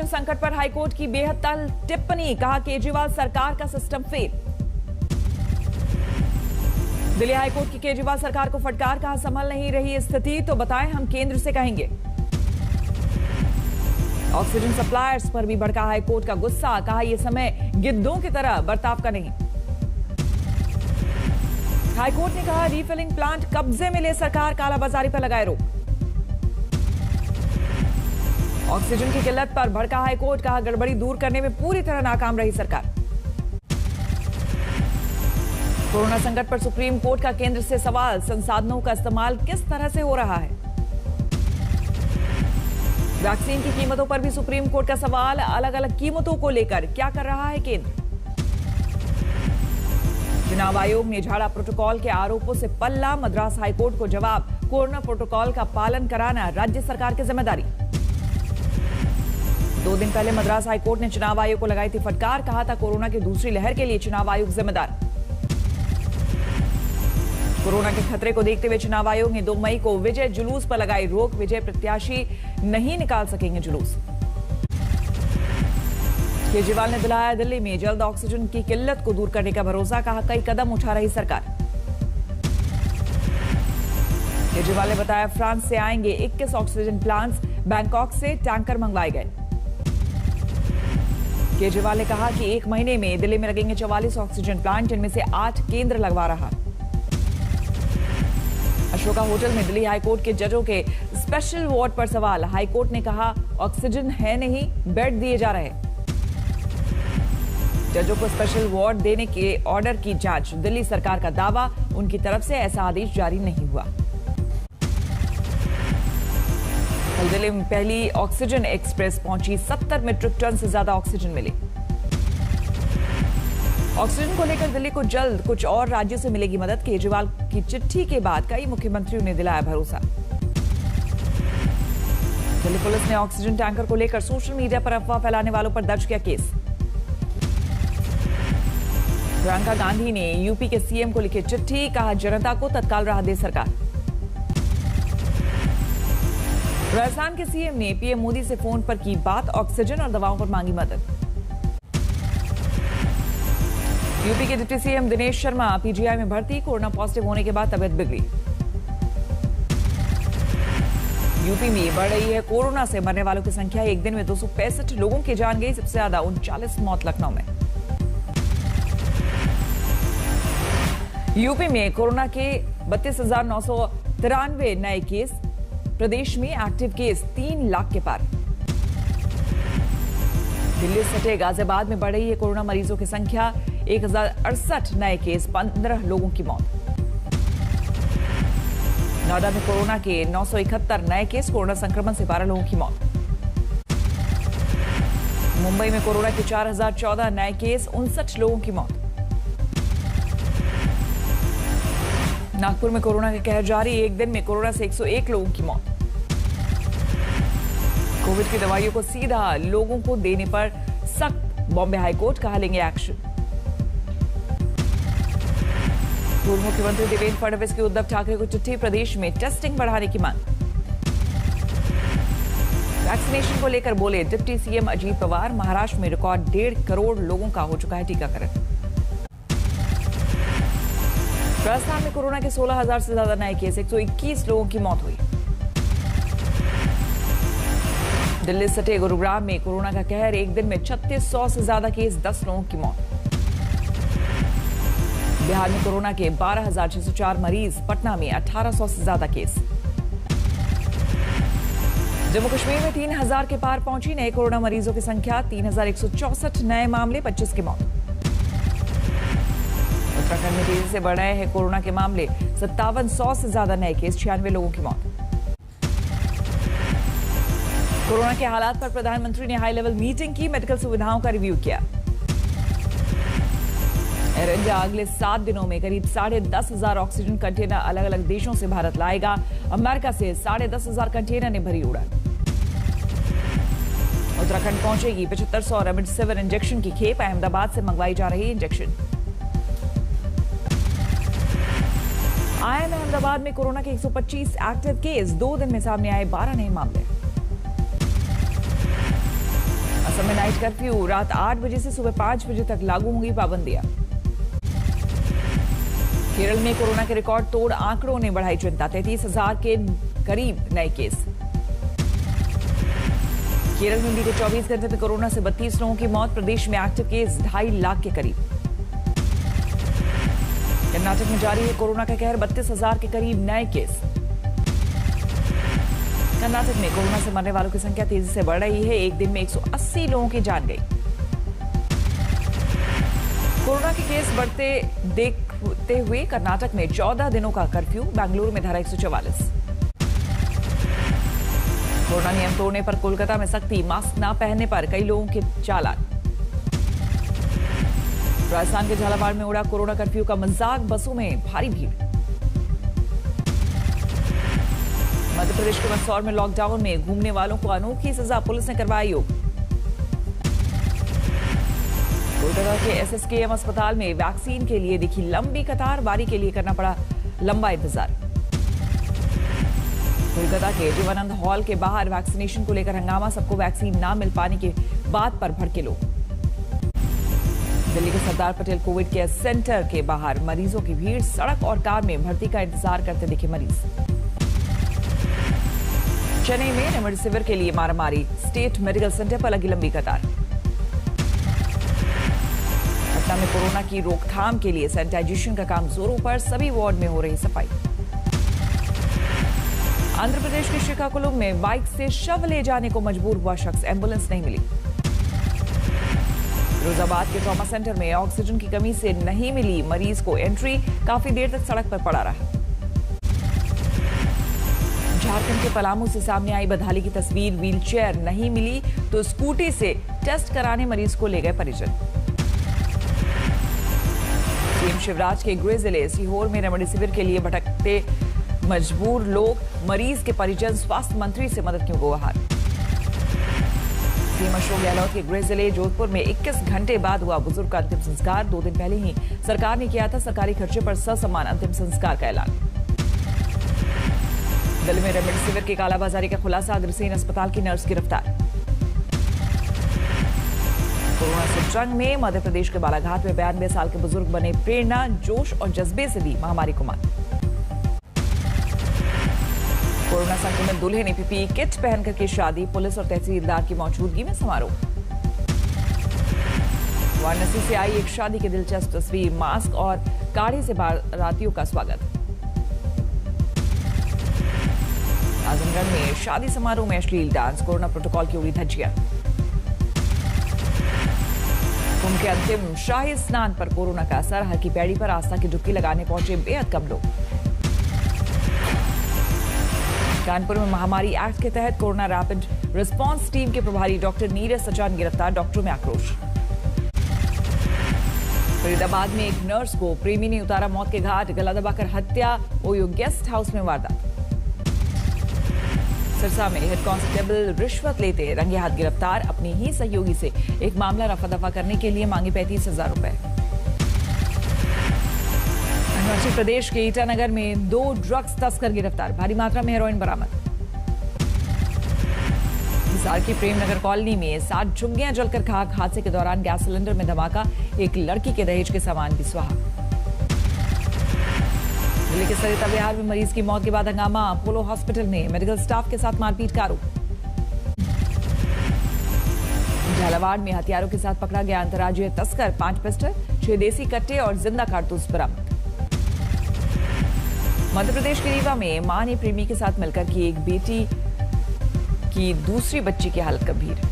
संकट पर हाईकोर्ट की बेहद तल्ख टिप्पणी, कहा केजरीवाल सरकार का सिस्टम फेल। दिल्ली हाईकोर्ट की केजरीवाल सरकार को फटकार, कहा संभल नहीं रही स्थिति तो बताएं, हम केंद्र से कहेंगे। ऑक्सीजन सप्लायर्स पर भी भड़का हाईकोर्ट का गुस्सा, कहा यह समय गिद्धों की तरह बर्ताव का नहीं। हाईकोर्ट ने कहा रीफिलिंग प्लांट कब्जे में ले सरकार, कालाबाजारी पर लगाए रोक। ऑक्सीजन की किल्लत पर भड़का हाईकोर्ट, कहा गड़बड़ी दूर करने में पूरी तरह नाकाम रही सरकार। कोरोना संकट पर सुप्रीम कोर्ट का केंद्र से सवाल, संसाधनों का इस्तेमाल किस तरह से हो रहा है। वैक्सीन की कीमतों पर भी सुप्रीम कोर्ट का सवाल, अलग अलग कीमतों को लेकर क्या कर रहा है केंद्र। चुनाव आयोग ने झाड़ा प्रोटोकॉल के आरोपों से पल्ला, मद्रास हाईकोर्ट को जवाब, कोरोना प्रोटोकॉल का पालन कराना राज्य सरकार की जिम्मेदारी। 2 दिन पहले मद्रास हाईकोर्ट ने चुनाव आयोग को लगाई थी फटकार, कहा था कोरोना की दूसरी लहर के लिए चुनाव आयोग जिम्मेदार। कोरोना के खतरे को देखते हुए चुनाव आयोग ने 2 मई को विजय जुलूस पर लगाई रोक, विजय प्रत्याशी नहीं निकाल सकेंगे जुलूस। केजरीवाल ने दिलाया दिल्ली में जल्द ऑक्सीजन की किल्लत को दूर करने का भरोसा, कहा कई कदम उठा रही सरकार। केजरीवाल ने बताया फ्रांस से आएंगे 21 ऑक्सीजन प्लांट्स, बैंकॉक से टैंकर मंगवाए गए। केजरीवाल ने कहा कि 1 महीने में दिल्ली में लगेंगे 44 ऑक्सीजन प्लांट, जिनमें से 8 केंद्र लगवा रहा। अशोका होटल में दिल्ली हाईकोर्ट के जजों के स्पेशल वार्ड पर सवाल, हाईकोर्ट ने कहा ऑक्सीजन है नहीं, बेड दिए जा रहे। जजों को स्पेशल वार्ड देने के ऑर्डर की जांच, दिल्ली सरकार का दावा, उनकी तरफ से ऐसा आदेश जारी नहीं हुआ। कल दिल्ली में पहली ऑक्सीजन एक्सप्रेस पहुंची, 70 मीट्रिक टन से ज्यादा ऑक्सीजन मिली। ऑक्सीजन को लेकर दिल्ली को जल्द कुछ और राज्यों से मिलेगी मदद, केजरीवाल की चिट्ठी के बाद कई मुख्यमंत्रियों ने दिलाया भरोसा। दिल्ली पुलिस ने ऑक्सीजन टैंकर को लेकर सोशल मीडिया पर अफवाह फैलाने वालों पर दर्ज किया केस। प्रियंका गांधी ने यूपी के सीएम को लिखी चिट्ठी, कहा जनता को तत्काल राहत दे सरकार। राजस्थान के सीएम ने पीएम मोदी से फोन पर की बात, ऑक्सीजन और दवाओं पर मांगी मदद। यूपी के deputy CM Dinesh Sharma PGI में भर्ती, कोरोना पॉजिटिव होने के बाद तबियत बिगड़ी। यूपी में बढ़ रही है कोरोना से मरने वालों की संख्या, एक दिन में 265 लोगों की जान गई, सबसे ज्यादा 39 मौत लखनऊ में। यूपी में कोरोना के 32,993 नए केस, प्रदेश में एक्टिव केस 3 लाख के पार। दिल्ली सटे गाजियाबाद में बढ़ रही है कोरोना मरीजों की संख्या, 1068 नए केस, 15 लोगों की मौत। नोएडा में कोरोना के 971 नए केस, कोरोना संक्रमण से 12 लोगों की मौत। मुंबई में कोरोना के 4014 नए केस, 59 लोगों की मौत। नागपुर में कोरोना का कहर जारी, एक दिन में कोरोना से 101 लोगों की मौत। कोविड की दवाइयों को सीधा लोगों को देने पर सख्त, बॉम्बे हाईकोर्ट, कहा लेंगे एक्शन। पूर्व मुख्यमंत्री देवेंद्र फडणवीस की उद्धव ठाकरे को चिट्ठी, प्रदेश में टेस्टिंग बढ़ाने की मांग। वैक्सीनेशन को लेकर बोले डिप्टी सीएम अजीत पवार, महाराष्ट्र में रिकॉर्ड 1.5 करोड़ लोगों का हो चुका है टीकाकरण। राजस्थान में कोरोना के 16,000 से ज्यादा नए केस, 121 लोगों की मौत हुई। दिल्ली सटे गुरुग्राम में कोरोना का कहर, एक दिन में 3600 से ज्यादा केस, 10 लोगों की मौत। बिहार में कोरोना के 12,604 मरीज, पटना में 1800 से ज्यादा केस। जम्मू कश्मीर में 3000 के पार पहुंची नए कोरोना मरीजों की संख्या, 3164 नए मामले, 25 की मौत। उत्तराखंड में तेजी से बढ़ रहे हैं कोरोना के मामले, 5700 से ज्यादा नए केस, 96 लोगों की मौत। कोरोना के हालात पर प्रधानमंत्री ने हाई लेवल मीटिंग की, मेडिकल सुविधाओं का रिव्यू किया। एयर इंडिया अगले 7 दिनों में करीब 10,500 ऑक्सीजन कंटेनर अलग अलग देशों से भारत लाएगा। अमेरिका से 10,500 कंटेनर ने भरी उड़ान। उत्तराखंड पहुंचेगी 7500 रेमडेसिविर इंजेक्शन की खेप, अहमदाबाद से मंगवाई जा रही इंजेक्शन। आईएम अहमदाबाद में कोरोना के 125 एक्टिव केस, 2 दिन में सामने आए 12 नए मामले। असम में नाइट कर्फ्यू, रात 8 बजे से सुबह 5 बजे तक लागू होंगी पाबंदियां। केरल में कोरोना के रिकॉर्ड तोड़ आंकड़ों ने बढ़ाई चिंता, 33,000 के करीब नए केस। केरल में बीते 24 घंटे में कोरोना से 32 लोगों की मौत, प्रदेश में एक्टिव केस 2.5 लाख के करीब। कर्नाटक में जारी है कोरोना का कहर, 32,000 के करीब नए केस। कर्नाटक में कोरोना से मरने वालों की संख्या तेजी से बढ़ रही है, एक दिन में 180 लोगों की जान गई। कोरोना के केस बढ़ते देखते हुए कर्नाटक में 14 दिनों का कर्फ्यू, बेंगलुरु में धारा 144। कोरोना नियम तोड़ने पर कोलकाता में सख्ती, मास्क न पहनने पर कई लोगों के चालान। राजस्थान के झालावाड़ में उड़ा कोरोना कर्फ्यू का मजाक, बसों में भारी भीड़। मध्य प्रदेश के मंदसौर में लॉकडाउन में घूमने वालों को अनोखी सजा, पुलिस ने करवाया योग। कोलकाता के एसएसकेएम अस्पताल में वैक्सीन के लिए दिखी लंबी कतार, बारी के लिए करना पड़ा लंबा इंतजार। कोलकाता के जीवानंद हॉल के बाहर वैक्सीनेशन को लेकर हंगामा, सबको वैक्सीन ना मिल पाने के बात पर भड़के लोग। दिल्ली के Sardar Patel Covid care centre के बाहर मरीजों की भीड़, सड़क और कार में भर्ती का इंतजार करते दिखे मरीज। चेन्नई में रेमडेसिविर के लिए मारामारी, स्टेट मेडिकल सेंटर पर लगी लंबी कतार। पटना में कोरोना की रोकथाम के लिए सैनिटाइजेशन का काम जोरों पर, सभी वार्ड में हो रही सफाई। आंध्र प्रदेश के श्रीकाकुलम में बाइक से शव ले जाने को मजबूर हुआ शख्स, एम्बुलेंस नहीं मिली। फिरोजाबाद के ट्रॉमा सेंटर में ऑक्सीजन की कमी से नहीं मिली मरीज को एंट्री, काफी देर तक सड़क पर पड़ा रहा। झारखंड के पलामू से सामने आई बदहाली की तस्वीर, व्हीलचेयर नहीं मिली तो स्कूटी से टेस्ट कराने मरीज को ले गए परिजन। सीएम शिवराज के गृह जिले सीहोर में रेमडेसिविर के लिए भटकते मजबूर लोग, मरीज के परिजन स्वास्थ्य मंत्री से मदद की गुहार। सीएम अशोक गहलोत के गृह जिले जोधपुर में 21 घंटे बाद हुआ बुजुर्ग का अंतिम संस्कार, 2 दिन पहले ही सरकार ने किया था सरकारी खर्चे पर ससमान अंतिम संस्कार का ऐलान। दिल्ली में रेमडेसिविर की कालाबाजारी का खुलासा, अग्रसेन अस्पताल की नर्स गिरफ्तार। कोरोना से जंग में मध्य प्रदेश के बालाघाट में 92 साल के बुजुर्ग बने प्रेरणा, जोश और जज्बे से दी महामारी को मात। कोरोना संक्रमित दूल्हे ने पीपीई किट पहनकर की शादी, पुलिस और तहसीलदार की मौजूदगी में समारोह। वाराणसी से आई एक शादी की दिलचस्प तस्वीर, मास्क और काढ़े से बारातियों का स्वागत। आजमगढ़ में शादी समारोह में अश्लील डांस, कोरोना प्रोटोकॉल की उड़ी धज्जियां। कुंभ के अंतिम शाही स्नान पर कोरोना का असर, हर की पैड़ी पर आस्था की डुबकी लगाने पहुंचे बेहद कम लोग। कानपुर में महामारी एक्ट के तहत कोरोना रैपिड रिस्पांस टीम के प्रभारी डॉक्टर नीरज सचान गिरफ्तार, डॉक्टरों में आक्रोश। फरीदाबाद में एक नर्स को प्रेमी ने उतारा मौत के घाट, गला दबाकर हत्या, ओयो गेस्ट हाउस में वारदात। सिरसा में हेड कांस्टेबल रिश्वत लेते रंगे हाथ गिरफ्तार, अपनी ही सहयोगी से एक मामला रफा दफा करने के लिए मांगे 35,000 रुपए। अरुणाचल प्रदेश के ईटानगर में 2 ड्रग्स तस्कर गिरफ्तार, भारी मात्रा में हेरोइन बरामद। हिसार की प्रेमनगर कॉलोनी में 7 झुग्गियां जलकर खाक, हादसे के दौरान गैस सिलेंडर में धमाका, एक लड़की के दहेज के सामान भी स्वाहा। दिल्ली के सरिता विहार में मरीज की मौत के बाद हंगामा, अपोलो हॉस्पिटल में मेडिकल स्टाफ के साथ मारपीट का आरोप। झालावाड़ में हथियारों के साथ पकड़ा गया अंतर्राज्यीय तस्कर, 5 पिस्टल, 6 देसी कट्टे और जिंदा कारतूस बरामद। मध्य प्रदेश के रीवा में मां ने प्रेमी के साथ मिलकर की एक बेटी की दूसरी बच्ची की हालत गंभीर।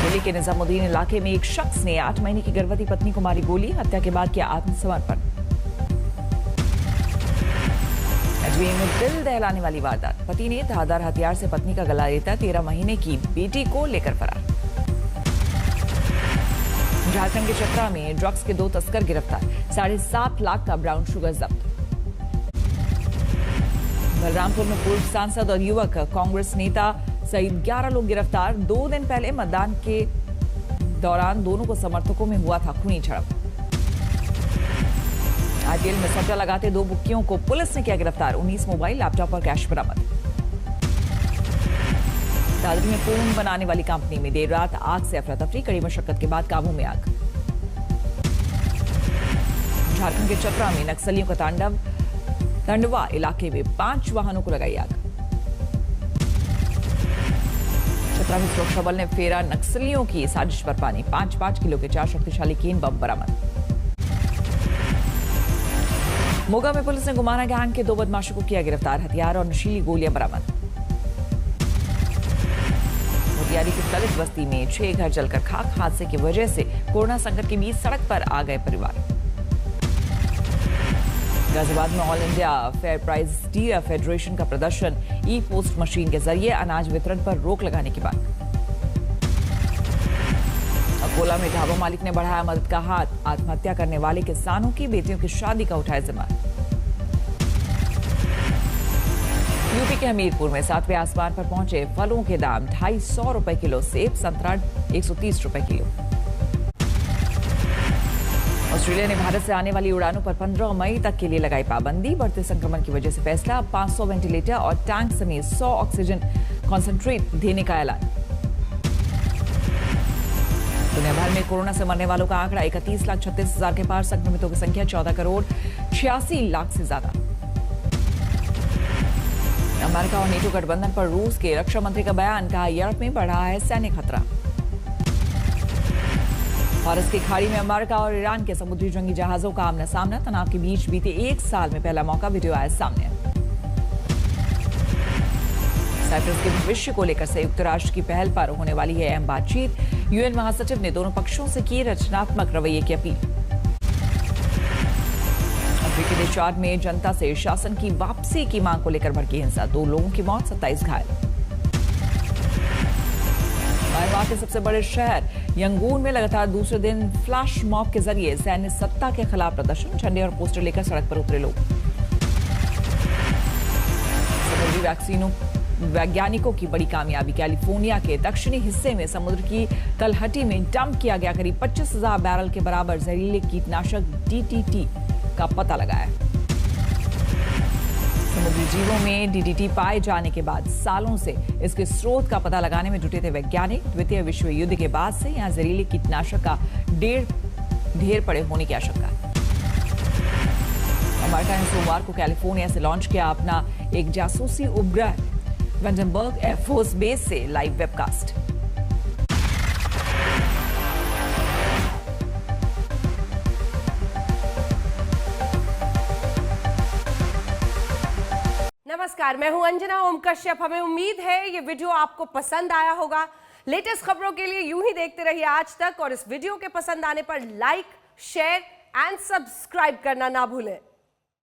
दिल्ली के निजामुद्दीन इलाके में एक शख्स ने 8 महीने की गर्भवती पत्नी को मारी गोली, हत्या के बाद किया आत्मसमर्पण। अजमेर में दिल दहलाने वाली वारदात, पति ने धारदार हथियार से पत्नी का गला लेता 13 महीने की बेटी को लेकर फरार। झारखंड के चतरा में ड्रग्स के 2 तस्कर गिरफ्तार, 7.5 लाख का ब्राउन शुगर जब्त। बलरामपुर में पूर्व सांसद और युवक कांग्रेस नेता सहित 11 लोग गिरफ्तार, 2 दिन पहले मतदान के दौरान दोनों को समर्थकों में हुआ था खूनी झड़प। आईपीएल में सट्टा लगाते 2 बुक्कियों को पुलिस ने किया गिरफ्तार, 19 मोबाइल, लैपटॉप और कैश बरामद। दादरी में फोन बनाने वाली कंपनी में देर रात आग से अफरा तफरी, कड़ी मशक्कत के बाद काबू में आग। झारखंड के चतरा में नक्सलियों का तांडव, टंडवा इलाके में 5 वाहनों को लगाई आग। चतरा में सुरक्षा बल ने फेरा नक्सलियों की साजिश पर पानी, 5-5 किलो के 4 शक्तिशाली कीन बम बरामद। मोगा में पुलिस ने गुमाना गैंग के 2 बदमाशों को किया गिरफ्तार, हथियार और नशीली गोलियां बरामद। मोतिहारी की दलित बस्ती में 6 घर जलकर खाक, हादसे की वजह से कोरोना संकट के बीच सड़क पर आ गए परिवार। गाजियाबाद में all India fair price dealer federation का प्रदर्शन, ई पोस्ट मशीन के जरिए अनाज वितरण पर रोक लगाने की बात। अकोला में ढाबा मालिक ने बढ़ाया मदद का हाथ, आत्महत्या करने वाले किसानों की बेटियों की शादी का उठाया जिम्मा। यूपी के हमीरपुर में 7वें आसमान पर पहुंचे फलों के दाम, 250 रुपए किलो सेब, संतरा 130 रुपए किलो। ऑस्ट्रेलिया ने भारत से आने वाली उड़ानों पर 15 मई तक के लिए लगाई पाबंदी, बढ़ते संक्रमण की वजह से फैसला। 500 वेंटिलेटर और टैंक समेत 100 ऑक्सीजन कॉन्सेंट्रेट देने का ऐलान। दुनिया भर में कोरोना से मरने वालों का आंकड़ा 31,36,000 के पार, संक्रमितों की संख्या 14 करोड़ 86 लाख से ज्यादा। अमेरिका और नेटो गठबंधन पर रूस के रक्षा मंत्री का बयान, कहा यूरोप में बढ़ रहा है सैन्य खतरा। फारस की खाड़ी में अमेरिका और ईरान के समुद्री जंगी जहाजों का आमना सामना, तनाव के बीच बीते 1 साल में पहला मौका, वीडियो आया सामने। साइप्रस के भविष्य को लेकर संयुक्त राष्ट्र की पहल पर होने वाली है अहम बातचीत, यूएन महासचिव ने दोनों पक्षों से की रचनात्मक रवैये की अपील। अफ्रीकी देश चाद में जनता से शासन की वापसी की मांग को लेकर भड़की हिंसा, 2 लोगों की मौत, 27 घायल। म्यांमार के सबसे बड़े शहर यंगून में लगातार दूसरे दिन फ्लैश मॉब के जरिए सैन्य सत्ता के खिलाफ प्रदर्शन, झंडे और पोस्टर लेकर सड़क पर उतरे लोग। समुद्री वैज्ञानिकों की बड़ी कामयाबी, कैलिफोर्निया के दक्षिणी हिस्से में समुद्र की तलहटी में डंप किया गया करीब 25,000 बैरल के बराबर जहरीले कीटनाशक DDT का पता लगाया। समुद्री जीवों में DDT पाए जाने के बाद सालों से इसके स्रोत का पता लगाने में जुटे थे वैज्ञानिक। द्वितीय विश्व युद्ध के बाद से यहां जहरीले कीटनाशक का ढेर पड़े होने की आशंका है। अमेरिका ने सोमवार को कैलिफोर्निया से लॉन्च किया अपना एक जासूसी उपग्रह, वेंडनबर्ग एयरफोर्स बेस से लाइव वेबकास्ट। नमस्कार, मैं हूं अंजना ओम कश्यप। हमें उम्मीद है ये वीडियो आपको पसंद आया होगा। लेटेस्ट खबरों के लिए यूं ही देखते रहिए आज तक, और इस वीडियो के पसंद आने पर लाइक, शेयर एंड सब्सक्राइब करना ना भूलें।